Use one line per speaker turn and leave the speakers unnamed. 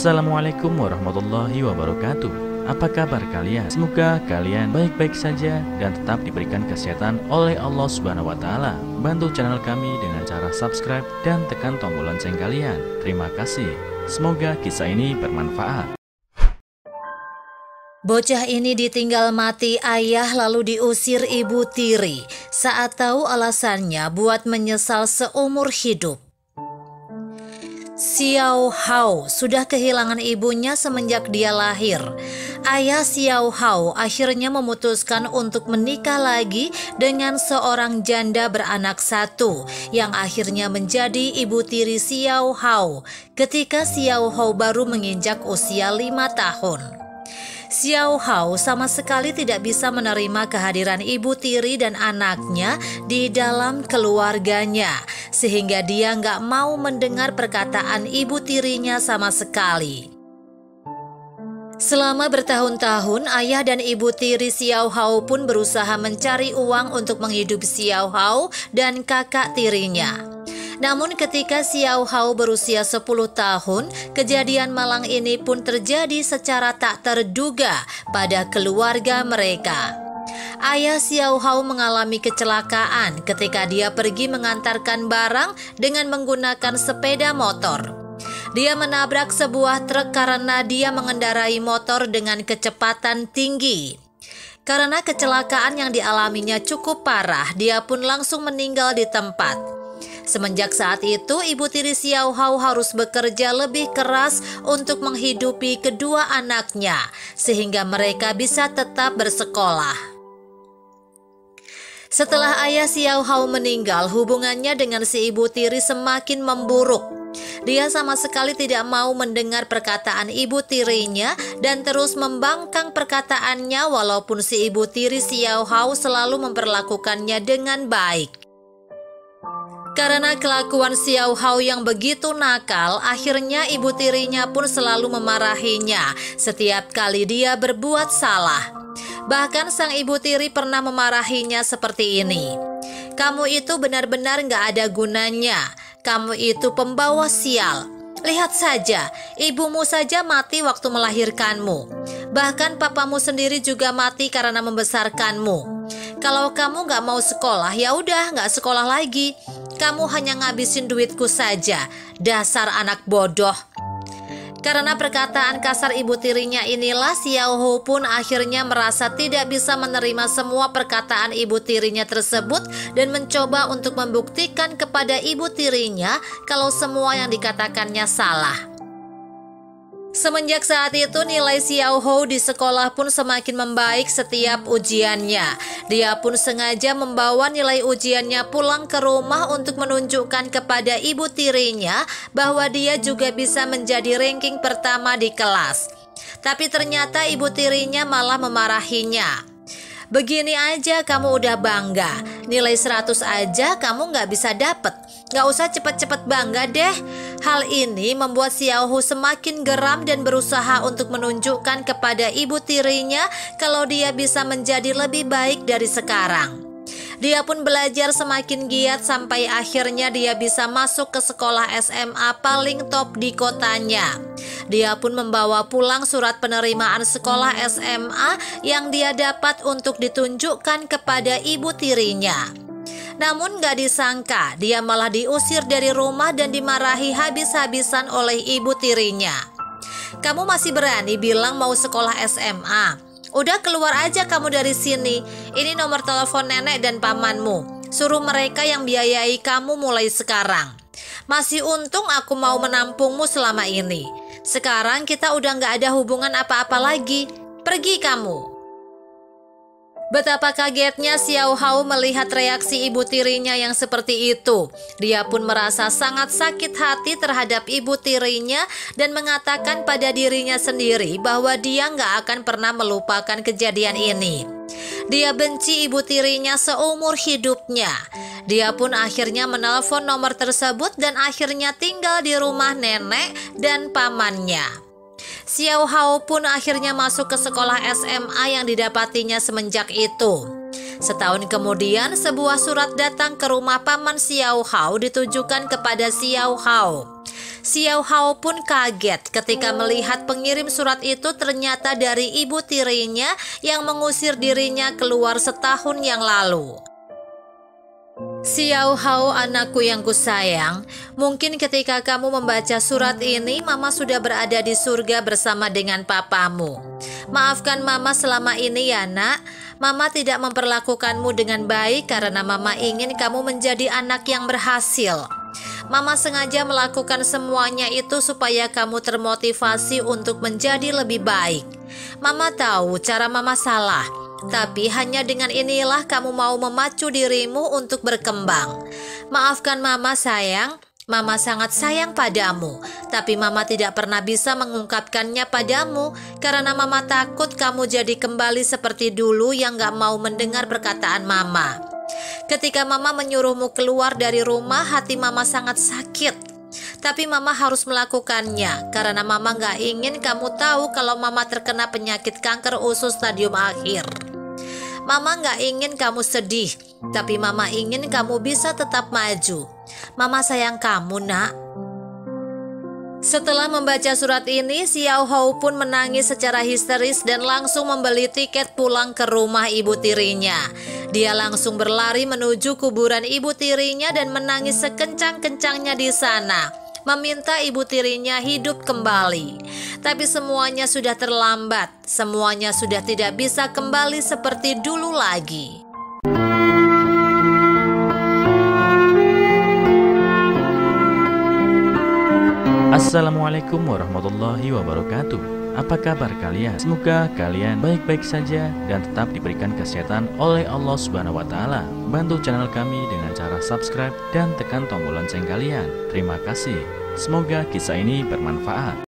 Assalamualaikum warahmatullahi wabarakatuh. Apa kabar kalian? Semoga kalian baik-baik saja dan tetap diberikan kesehatan oleh Allah Subhanahu wa Ta'ala. Bantu channel kami dengan cara subscribe dan tekan tombol lonceng kalian. Terima kasih. Semoga kisah ini bermanfaat.
Bocah ini ditinggal mati ayah lalu diusir ibu tiri saat tahu alasannya buat menyesal seumur hidup. Xiao Hao sudah kehilangan ibunya semenjak dia lahir. Ayah Xiao Hao akhirnya memutuskan untuk menikah lagi dengan seorang janda beranak satu yang akhirnya menjadi ibu tiri Xiao Hao ketika Xiao Hao baru menginjak usia 5 tahun. Xiao Hao sama sekali tidak bisa menerima kehadiran ibu tiri dan anaknya di dalam keluarganya, sehingga dia nggak mau mendengar perkataan ibu tirinya sama sekali. Selama bertahun-tahun, ayah dan ibu tiri Xiao Hao pun berusaha mencari uang untuk menghidupi Xiao Hao dan kakak tirinya. Namun ketika Xiao Hao berusia 10 tahun, kejadian malang ini pun terjadi secara tak terduga pada keluarga mereka. Ayah Xiao Hao mengalami kecelakaan ketika dia pergi mengantarkan barang dengan menggunakan sepeda motor. Dia menabrak sebuah truk karena dia mengendarai motor dengan kecepatan tinggi. Karena kecelakaan yang dialaminya cukup parah, dia pun langsung meninggal di tempat. Semenjak saat itu, ibu tiri Xiao Hao harus bekerja lebih keras untuk menghidupi kedua anaknya, sehingga mereka bisa tetap bersekolah. Setelah ayah Xiao Hao meninggal, hubungannya dengan si ibu tiri semakin memburuk. Dia sama sekali tidak mau mendengar perkataan ibu tirinya dan terus membangkang perkataannya walaupun si ibu tiri Xiao Hao selalu memperlakukannya dengan baik. Karena kelakuan Xiao Hao yang begitu nakal, akhirnya ibu tirinya pun selalu memarahinya setiap kali dia berbuat salah. Bahkan sang ibu tiri pernah memarahinya seperti ini. "Kamu itu benar-benar gak ada gunanya. Kamu itu pembawa sial. Lihat saja, ibumu saja mati waktu melahirkanmu. Bahkan papamu sendiri juga mati karena membesarkanmu. Kalau kamu gak mau sekolah, ya udah gak sekolah lagi. Kamu hanya ngabisin duitku saja, dasar anak bodoh." Karena perkataan kasar ibu tirinya inilah, Xiao Hao pun akhirnya merasa tidak bisa menerima semua perkataan ibu tirinya tersebut dan mencoba untuk membuktikan kepada ibu tirinya kalau semua yang dikatakannya salah. Semenjak saat itu, nilai Xiao Hao di sekolah pun semakin membaik setiap ujiannya. Dia pun sengaja membawa nilai ujiannya pulang ke rumah untuk menunjukkan kepada ibu tirinya bahwa dia juga bisa menjadi ranking pertama di kelas. Tapi ternyata ibu tirinya malah memarahinya. "Begini aja kamu udah bangga, nilai 100 aja kamu gak bisa dapet. Gak usah cepet-cepet bangga deh." Hal ini membuat Xiao Hao semakin geram dan berusaha untuk menunjukkan kepada ibu tirinya kalau dia bisa menjadi lebih baik dari sekarang. Dia pun belajar semakin giat sampai akhirnya dia bisa masuk ke sekolah SMA paling top di kotanya. Dia pun membawa pulang surat penerimaan sekolah SMA yang dia dapat untuk ditunjukkan kepada ibu tirinya. Namun gak disangka, dia malah diusir dari rumah dan dimarahi habis-habisan oleh ibu tirinya. "Kamu masih berani bilang mau sekolah SMA? Udah keluar aja kamu dari sini. Ini nomor telepon nenek dan pamanmu. Suruh mereka yang biayai kamu mulai sekarang. Masih untung aku mau menampungmu selama ini. Sekarang kita udah gak ada hubungan apa-apa lagi. Pergi kamu." Betapa kagetnya Xiao Hao melihat reaksi ibu tirinya yang seperti itu. Dia pun merasa sangat sakit hati terhadap ibu tirinya dan mengatakan pada dirinya sendiri bahwa dia nggak akan pernah melupakan kejadian ini. Dia benci ibu tirinya seumur hidupnya. Dia pun akhirnya menelpon nomor tersebut dan akhirnya tinggal di rumah nenek dan pamannya. Xiao Hao pun akhirnya masuk ke sekolah SMA yang didapatinya semenjak itu. Setahun kemudian, sebuah surat datang ke rumah paman Xiao Hao ditujukan kepada Xiao Hao. Xiao Hao pun kaget ketika melihat pengirim surat itu ternyata dari ibu tirinya yang mengusir dirinya keluar setahun yang lalu. Xiao Hao, anakku yang kusayang, mungkin ketika kamu membaca surat ini, Mama sudah berada di surga bersama dengan papamu. Maafkan Mama selama ini ya nak. Mama tidak memperlakukanmu dengan baik karena Mama ingin kamu menjadi anak yang berhasil. Mama sengaja melakukan semuanya itu supaya kamu termotivasi untuk menjadi lebih baik. Mama tahu cara Mama salah. Tapi hanya dengan inilah kamu mau memacu dirimu untuk berkembang. Maafkan Mama sayang, Mama sangat sayang padamu. Tapi Mama tidak pernah bisa mengungkapkannya padamu karena Mama takut kamu jadi kembali seperti dulu yang gak mau mendengar perkataan Mama. Ketika Mama menyuruhmu keluar dari rumah, hati Mama sangat sakit. Tapi Mama harus melakukannya karena Mama gak ingin kamu tahu kalau Mama terkena penyakit kanker usus stadium akhir. Mama gak ingin kamu sedih, tapi Mama ingin kamu bisa tetap maju. Mama sayang kamu nak. Setelah membaca surat ini, Xiao Hao pun menangis secara histeris dan langsung membeli tiket pulang ke rumah ibu tirinya. Dia langsung berlari menuju kuburan ibu tirinya dan menangis sekencang-kencangnya di sana, meminta ibu tirinya hidup kembali. Tapi semuanya sudah terlambat, semuanya sudah tidak bisa kembali seperti dulu lagi.
Assalamualaikum warahmatullahi wabarakatuh. Apa kabar kalian? Semoga kalian baik-baik saja dan tetap diberikan kesehatan oleh Allah Subhanahu wa Ta'ala. Bantu channel kami dengan cara subscribe dan tekan tombol lonceng kalian. Terima kasih. Semoga kisah ini bermanfaat.